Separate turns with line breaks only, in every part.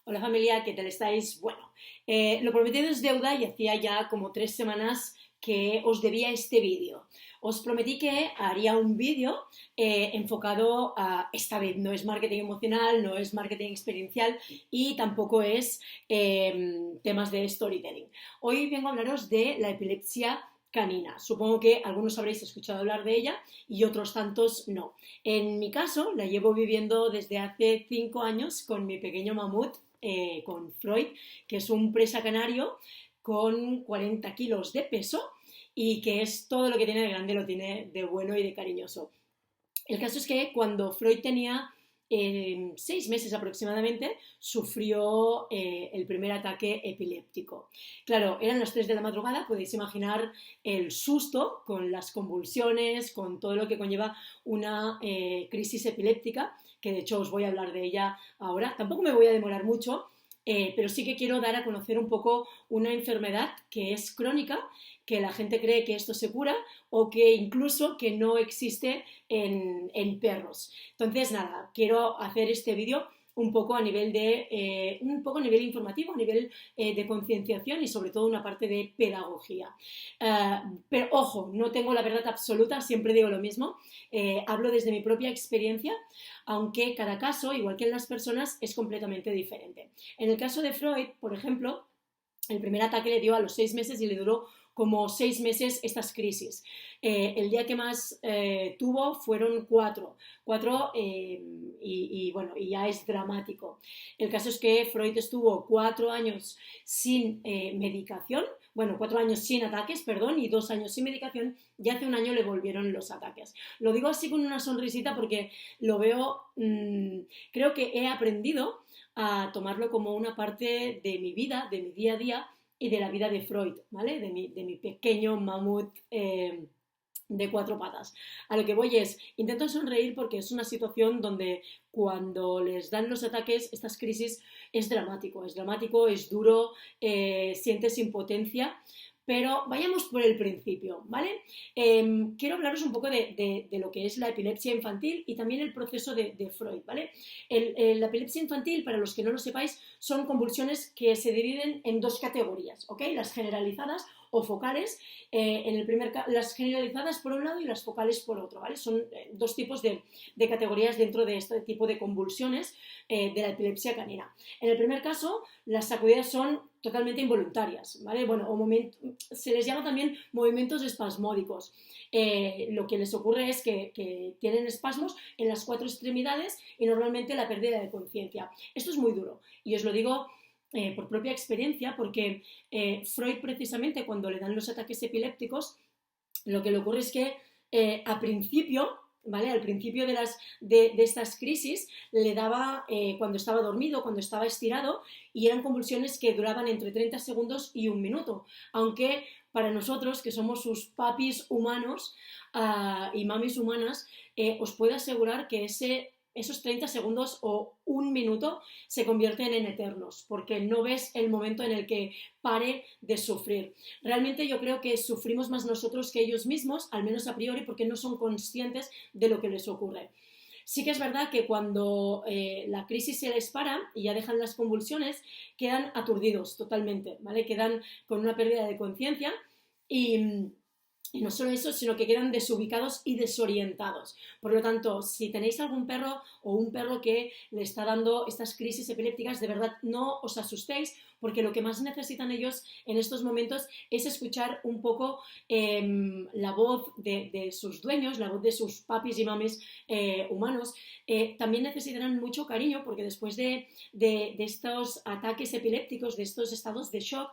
Hola familia, ¿qué tal estáis? Bueno, lo prometido es deuda y hacía ya como 3 semanas que os debía este vídeo. Os prometí que haría un vídeo enfocado a, esta vez no es marketing emocional, no es marketing experiencial y tampoco es temas de storytelling. Hoy vengo a hablaros de la epilepsia canina. Supongo que algunos habréis escuchado hablar de ella y otros tantos no. En mi caso, la llevo viviendo desde hace 5 años con mi pequeño mamut, con Freud, que es un presa canario con 40 kilos de peso y que es todo lo que tiene de grande, lo tiene de bueno y de cariñoso. El caso es que cuando Freud tenía 6 meses aproximadamente, sufrió el primer ataque epiléptico. Claro, eran las 3 de la madrugada, podéis imaginar el susto con las convulsiones, con todo lo que conlleva una crisis epiléptica, que de hecho os voy a hablar de ella ahora. Tampoco me voy a demorar mucho, pero sí que quiero dar a conocer un poco una enfermedad que es crónica, que la gente cree que esto se cura o que incluso que no existe en perros. Entonces, nada, quiero hacer este vídeo un poco a nivel informativo, a nivel de concienciación y sobre todo una parte de pedagogía. Pero ojo, no tengo la verdad absoluta, siempre digo lo mismo, hablo desde mi propia experiencia, aunque cada caso, igual que en las personas, es completamente diferente. En el caso de Freud, por ejemplo, el primer ataque le dio a los 6 meses y le duró como 6 meses estas crisis. El día que más tuvo fueron cuatro bueno, y ya es dramático. El caso es que Freud estuvo 4 años sin medicación, bueno, 4 años sin ataques, perdón, y 2 años sin medicación, y hace un año le volvieron los ataques. Lo digo así con una sonrisita porque lo veo, creo que he aprendido a tomarlo como una parte de mi vida, de mi día a día y de la vida de Freud, ¿vale? De mi pequeño mamut de 4 patas. A lo que voy es, intento sonreír porque es una situación donde cuando les dan los ataques, estas crisis, es dramático, es duro, sientes impotencia. Pero vayamos por el principio, ¿vale? Quiero hablaros un poco de lo que es la epilepsia infantil y también el proceso de Freud, ¿vale? La epilepsia infantil, para los que no lo sepáis, son convulsiones que se dividen en dos categorías, ¿ok? Las generalizadas o focales, las generalizadas por un lado y las focales por otro, ¿vale? Son dos tipos de categorías dentro de este tipo de convulsiones de la epilepsia canina. En el primer caso, las sacudidas son totalmente involuntarias, ¿vale? Bueno, se les llama también movimientos espasmódicos. Lo que les ocurre es que tienen espasmos en las 4 extremidades y normalmente la pérdida de conciencia. Esto es muy duro y os lo digo por propia experiencia porque Freud precisamente cuando le dan los ataques epilépticos lo que le ocurre es que a principio, ¿vale? Al principio de estas crisis le daba cuando estaba dormido, cuando estaba estirado y eran convulsiones que duraban entre 30 segundos y un minuto, aunque para nosotros que somos sus papis humanos y mamis humanas os puedo asegurar que esos 30 segundos o un minuto se convierten en eternos, porque no ves el momento en el que pare de sufrir. Realmente yo creo que sufrimos más nosotros que ellos mismos, al menos a priori, porque no son conscientes de lo que les ocurre. Sí que es verdad que cuando la crisis se les para y ya dejan las convulsiones, quedan aturdidos totalmente, ¿vale? Quedan con una pérdida de conciencia y no solo eso, sino que quedan desubicados y desorientados. Por lo tanto, si tenéis algún perro o un perro que le está dando estas crisis epilépticas, de verdad no os asustéis, porque lo que más necesitan ellos en estos momentos es escuchar un poco la voz de sus dueños, la voz de sus papis y mamis humanos. También necesitarán mucho cariño, porque después de estos ataques epilépticos, de estos estados de shock,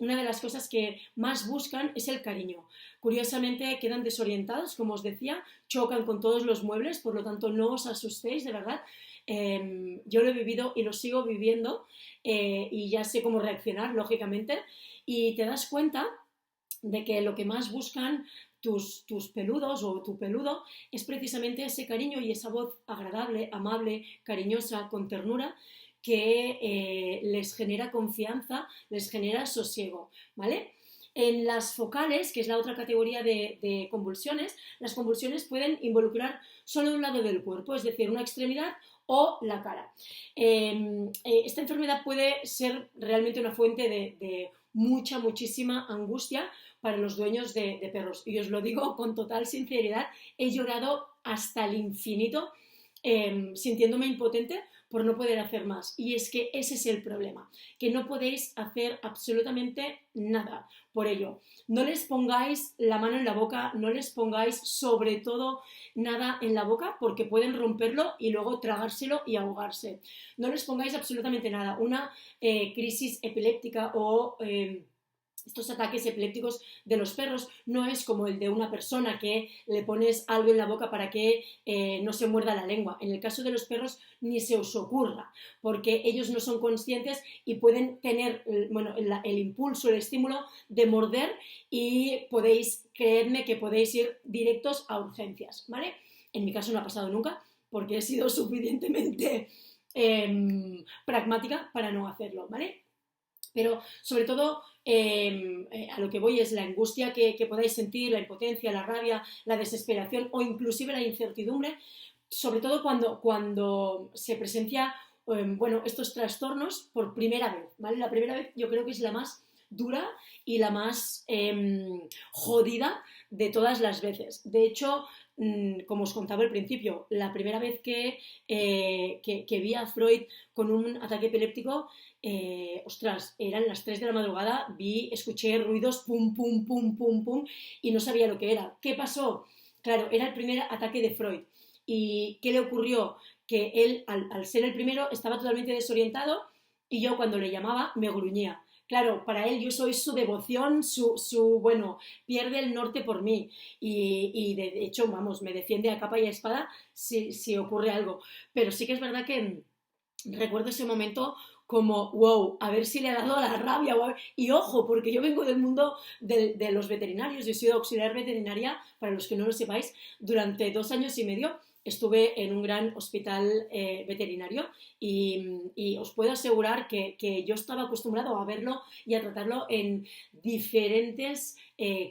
una de las cosas que más buscan es el cariño. Curiosamente quedan desorientados, como os decía, chocan con todos los muebles, por lo tanto no os asustéis, de verdad. Yo lo he vivido y lo sigo viviendo y ya sé cómo reaccionar, lógicamente, y te das cuenta de que lo que más buscan tus peludos o tu peludo es precisamente ese cariño y esa voz agradable, amable, cariñosa, con ternura, que les genera confianza, les genera sosiego, ¿vale? En las focales, que es la otra categoría de convulsiones, las convulsiones pueden involucrar solo un lado del cuerpo, es decir, una extremidad o la cara. Esta enfermedad puede ser realmente una fuente de muchísima angustia para los dueños de perros. Y os lo digo con total sinceridad, he llorado hasta el infinito, sintiéndome impotente por no poder hacer más. Y es que ese es el problema, que no podéis hacer absolutamente nada por ello. No les pongáis la mano en la boca, no les pongáis sobre todo nada en la boca porque pueden romperlo y luego tragárselo y ahogarse. No les pongáis absolutamente nada. Una crisis epiléptica o estos ataques epilépticos de los perros no es como el de una persona que le pones algo en la boca para que no se muerda la lengua. En el caso de los perros ni se os ocurra, porque ellos no son conscientes y pueden tener el impulso, el estímulo de morder y creedme que podéis ir directos a urgencias, ¿vale? En mi caso no ha pasado nunca porque he sido suficientemente pragmática para no hacerlo, ¿vale? Pero sobre todo a lo que voy es la angustia que podáis sentir, la impotencia, la rabia, la desesperación o inclusive la incertidumbre, sobre todo cuando se presencia estos trastornos por primera vez, ¿vale? La primera vez yo creo que es la más dura y la más jodida de todas las veces. De hecho, como os contaba al principio, la primera vez que vi a Freud con un ataque epiléptico, ostras, eran las 3 de la madrugada, escuché ruidos pum, pum, pum, pum, pum, y no sabía lo que era. ¿Qué pasó? Claro, era el primer ataque de Freud. ¿Y qué le ocurrió? Que él, al ser el primero, estaba totalmente desorientado y yo cuando le llamaba me gruñía. Claro, para él yo soy su devoción, pierde el norte por mí y de hecho, vamos, me defiende a capa y a espada si ocurre algo. Pero sí que es verdad que recuerdo ese momento como, wow, a ver si le ha dado la rabia. Y ojo, porque yo vengo del mundo de los veterinarios, yo he sido auxiliar veterinaria, para los que no lo sepáis, durante 2 años y medio. Estuve en un gran hospital veterinario y os puedo asegurar que yo estaba acostumbrado a verlo y a tratarlo en diferentes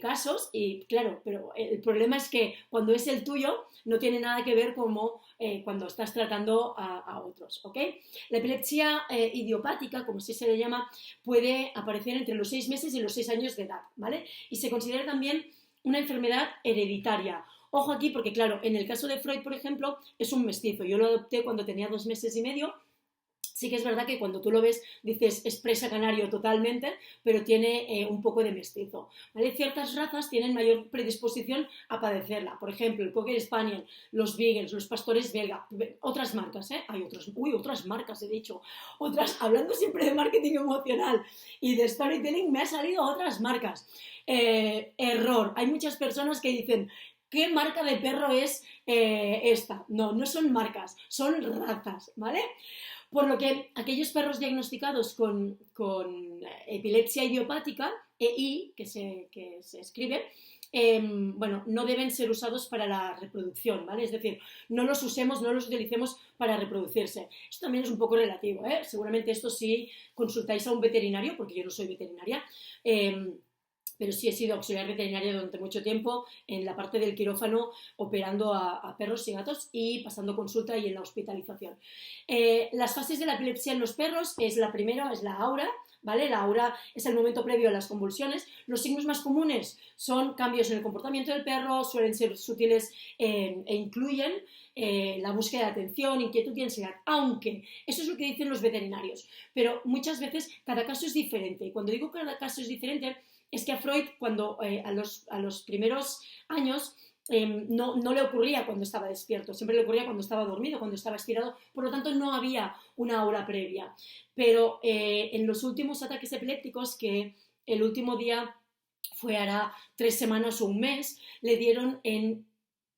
casos y claro, pero el problema es que cuando es el tuyo no tiene nada que ver como cuando estás tratando a otros, ¿ok? La epilepsia idiopática, como se le llama, puede aparecer entre los 6 meses y los 6 años de edad, ¿vale? Y se considera también una enfermedad hereditaria. Ojo aquí porque, claro, en el caso de Freud, por ejemplo, es un mestizo. Yo lo adopté cuando tenía 2 meses y medio. Sí que es verdad que cuando tú lo ves dices es presa canario totalmente, pero tiene un poco de mestizo, ¿vale? Ciertas razas tienen mayor predisposición a padecerla. Por ejemplo, el Cocker Spaniel, los Beagles, los pastores belga, otras marcas, ¿eh? Hay otras marcas, he dicho. Hablando siempre de marketing emocional y de storytelling, me han salido otras marcas. Error. Hay muchas personas que dicen, ¿qué marca de perro es esta? No, no son marcas, son razas, ¿vale? Por lo que aquellos perros diagnosticados con epilepsia idiopática, EI, que se escribe, no deben ser usados para la reproducción, ¿vale? Es decir, no los usemos, no los utilicemos para reproducirse. Esto también es un poco relativo, ¿eh? Seguramente esto sí consultáis a un veterinario, porque yo no soy veterinaria, pero sí he sido auxiliar veterinaria durante mucho tiempo en la parte del quirófano, operando a perros y gatos y pasando consulta y en la hospitalización. Las fases de la epilepsia en los perros la primera es la aura, ¿vale? La aura es el momento previo a las convulsiones. Los signos más comunes son cambios en el comportamiento del perro, suelen ser sutiles e incluyen la búsqueda de atención, inquietud y ansiedad, aunque eso es lo que dicen los veterinarios, pero muchas veces cada caso es diferente y cuando digo que cada caso es diferente es que a Freud cuando a los primeros años no le ocurría cuando estaba despierto, siempre le ocurría cuando estaba dormido, cuando estaba estirado, por lo tanto no había una aura previa. Pero en los últimos ataques epilépticos, que el último día fue hará 3 semanas o un mes, le dieron en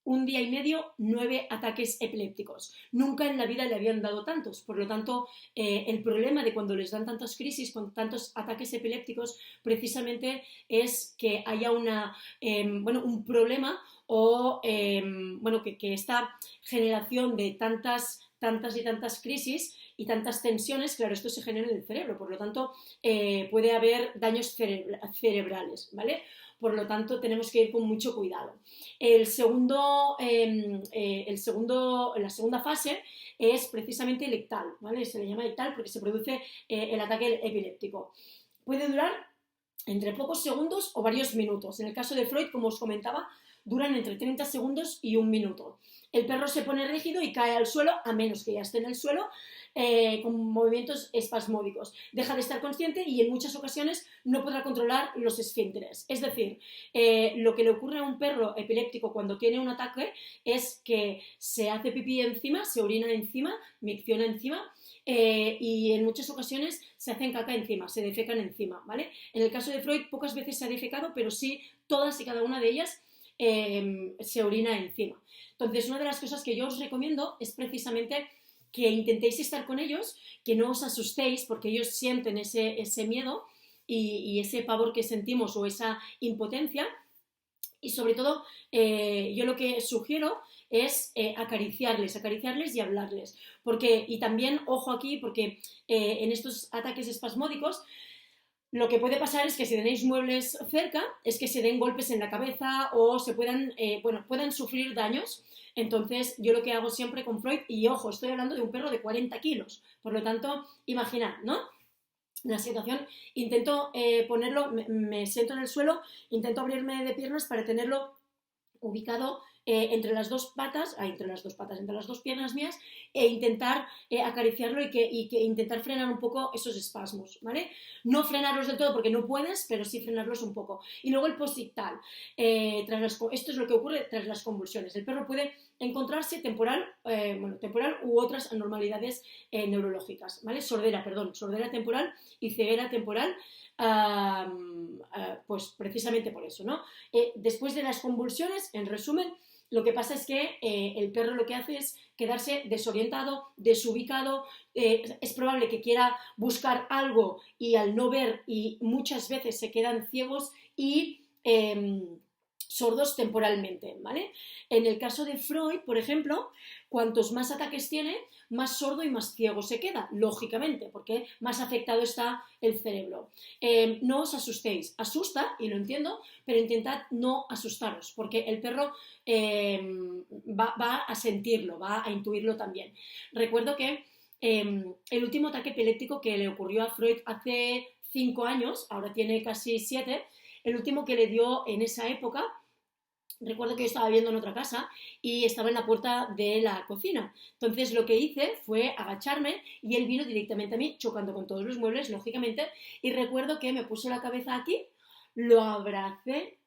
1 día y medio 9 ataques epilépticos. Nunca en la vida le habían dado tantos. Por lo tanto, el problema de cuando les dan tantas crisis, con tantos ataques epilépticos, precisamente es que haya un problema o que esta generación de tantas y tantas crisis y tantas tensiones, claro, esto se genera en el cerebro, por lo tanto puede haber daños cerebrales, ¿vale? Por lo tanto, tenemos que ir con mucho cuidado. La segunda fase es precisamente el ictal, ¿vale? Se le llama ictal porque se produce el ataque epiléptico. Puede durar entre pocos segundos o varios minutos. En el caso de Freud, como os comentaba, duran entre 30 segundos y 1 minuto. El perro se pone rígido y cae al suelo, a menos que ya esté en el suelo, con movimientos espasmódicos. Deja de estar consciente y en muchas ocasiones no podrá controlar los esfínteres. Es decir, lo que le ocurre a un perro epiléptico cuando tiene un ataque es que se hace pipí encima, se orina encima, micciona encima, y en muchas ocasiones se hacen caca encima, se defecan encima, ¿vale? En el caso de Freud pocas veces se ha defecado, pero sí todas y cada una de ellas se orina encima. Entonces, una de las cosas que yo os recomiendo es precisamente que intentéis estar con ellos, que no os asustéis porque ellos sienten ese miedo y ese pavor que sentimos o esa impotencia. Y sobre todo, yo lo que sugiero es acariciarles y hablarles. Y también, ojo aquí, porque en estos ataques espasmódicos, lo que puede pasar es que si tenéis muebles cerca, es que se den golpes en la cabeza o se puedan sufrir daños. Entonces, yo lo que hago siempre con Freud, y ojo, estoy hablando de un perro de 40 kilos, por lo tanto, imaginad, ¿no? La situación, intento ponerlo, me siento en el suelo, intento abrirme de piernas para tenerlo ubicado entre las dos piernas mías e intentar acariciarlo y que intentar frenar un poco esos espasmos, ¿vale? No frenarlos del todo porque no puedes, pero sí frenarlos un poco. Y luego el postictal. Esto es lo que ocurre tras las convulsiones. El perro puede encontrarse temporal u otras anormalidades neurológicas, ¿vale? Sordera temporal y ceguera temporal. Pues precisamente por eso, ¿no? Después de las convulsiones, en resumen, lo que pasa es que el perro lo que hace es quedarse desorientado, desubicado, es probable que quiera buscar algo y al no ver, y muchas veces se quedan ciegos y sordos temporalmente, ¿vale? En el caso de Freud, por ejemplo, cuantos más ataques tiene, más sordo y más ciego se queda, lógicamente, porque más afectado está el cerebro. No os asustéis, asusta, y lo entiendo, pero intentad no asustaros, porque el perro va a sentirlo, va a intuirlo también. Recuerdo que el último ataque epiléptico que le ocurrió a Freud hace 5 años, ahora tiene casi 7, el último que le dio en esa época, recuerdo que yo estaba viviendo en otra casa y estaba en la puerta de la cocina. Entonces lo que hice fue agacharme y él vino directamente a mí, chocando con todos los muebles, lógicamente, y recuerdo que me puso la cabeza aquí, lo abracé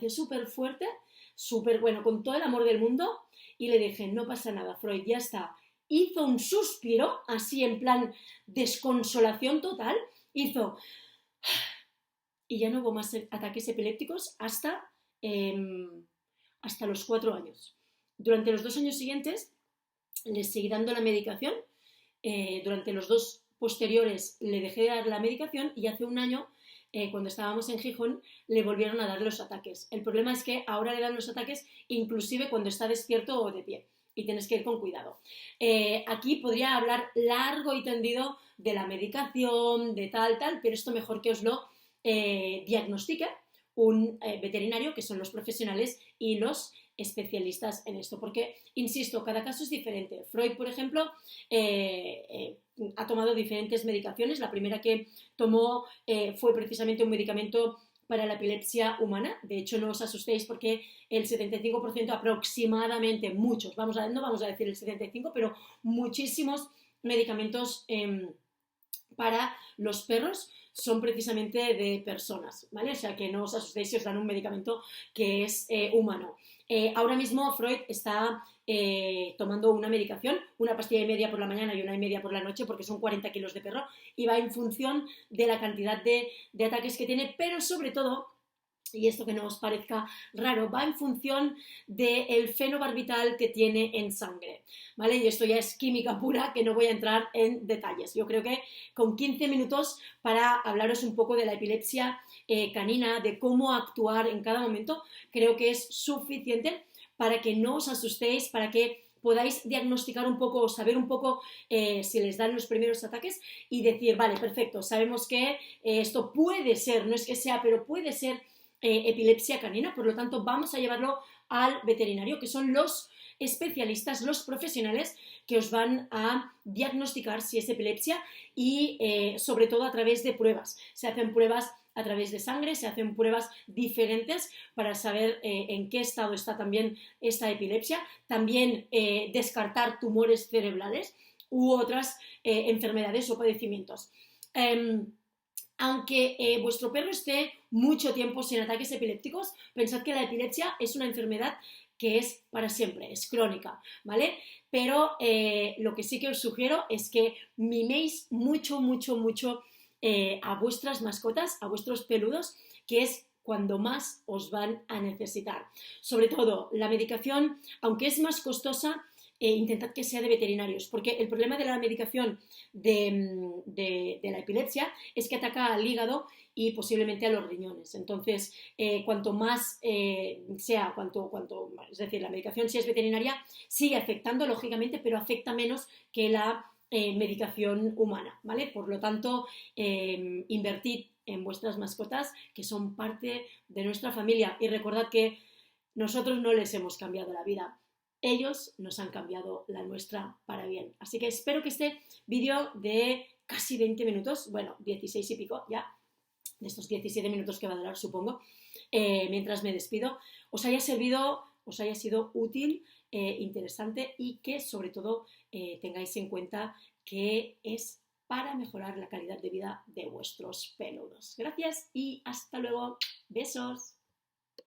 súper fuerte, súper bueno, con todo el amor del mundo, y le dije, no pasa nada, Freud, ya está. Hizo un suspiro, así en plan desconsolación total, hizo... Y ya no hubo más ataques epilépticos hasta los 4 años. Durante los 2 años siguientes le seguí dando la medicación, durante los 2 posteriores le dejé de dar la medicación y hace 1 año, cuando estábamos en Gijón, le volvieron a dar los ataques. El problema es que ahora le dan los ataques inclusive cuando está despierto o de pie y tienes que ir con cuidado. Aquí podría hablar largo y tendido de la medicación, de tal, pero esto mejor que os lo diagnostique un veterinario, que son los profesionales y los especialistas en esto, porque, insisto, cada caso es diferente. Freud, por ejemplo, ha tomado diferentes medicaciones. La primera que tomó fue precisamente un medicamento para la epilepsia humana. De hecho, no os asustéis porque el 75% aproximadamente, muchos, no vamos a decir el 75%, pero muchísimos medicamentos para los perros son precisamente de personas, ¿vale? O sea, que no os asustéis si os dan un medicamento que es humano. Ahora mismo Freud está tomando una medicación, una pastilla y media por la mañana y 1,5 por la noche, porque son 40 kilos de perro, y va en función de la cantidad de ataques que tiene, pero sobre todo, y esto que no os parezca raro, va en función del fenobarbital que tiene en sangre, ¿vale? Y esto ya es química pura, que no voy a entrar en detalles. Yo creo que con 15 minutos para hablaros un poco de la epilepsia canina, de cómo actuar en cada momento, creo que es suficiente para que no os asustéis, para que podáis diagnosticar un poco o saber un poco si les dan los primeros ataques y decir, vale, perfecto, sabemos que esto puede ser, no es que sea, pero puede ser epilepsia canina, por lo tanto vamos a llevarlo al veterinario, que son los especialistas, los profesionales que os van a diagnosticar si es epilepsia y sobre todo a través de pruebas. Se hacen pruebas a través de sangre, se hacen pruebas diferentes para saber en qué estado está también esta epilepsia, también descartar tumores cerebrales u otras enfermedades o padecimientos. Aunque vuestro perro esté mucho tiempo sin ataques epilépticos, pensad que la epilepsia es una enfermedad que es para siempre, es crónica, ¿vale? Pero lo que sí que os sugiero es que miméis mucho, mucho, mucho a vuestras mascotas, a vuestros peludos, que es cuando más os van a necesitar. Sobre todo, la medicación, aunque es más costosa, intentad que sea de veterinarios, porque el problema de la medicación de la epilepsia es que ataca al hígado y posiblemente a los riñones. Entonces, cuanto más sea, es decir, la medicación si es veterinaria sigue afectando, lógicamente, pero afecta menos que la medicación humana, ¿vale? Por lo tanto, invertid en vuestras mascotas, que son parte de nuestra familia, y recordad que nosotros no les hemos cambiado la vida. Ellos nos han cambiado la nuestra para bien. Así que espero que este vídeo de casi 20 minutos, bueno, 16 y pico ya, de estos 17 minutos que va a durar, supongo, mientras me despido, os haya servido, os haya sido útil, interesante y que sobre todo tengáis en cuenta que es para mejorar la calidad de vida de vuestros peludos. Gracias y hasta luego. Besos.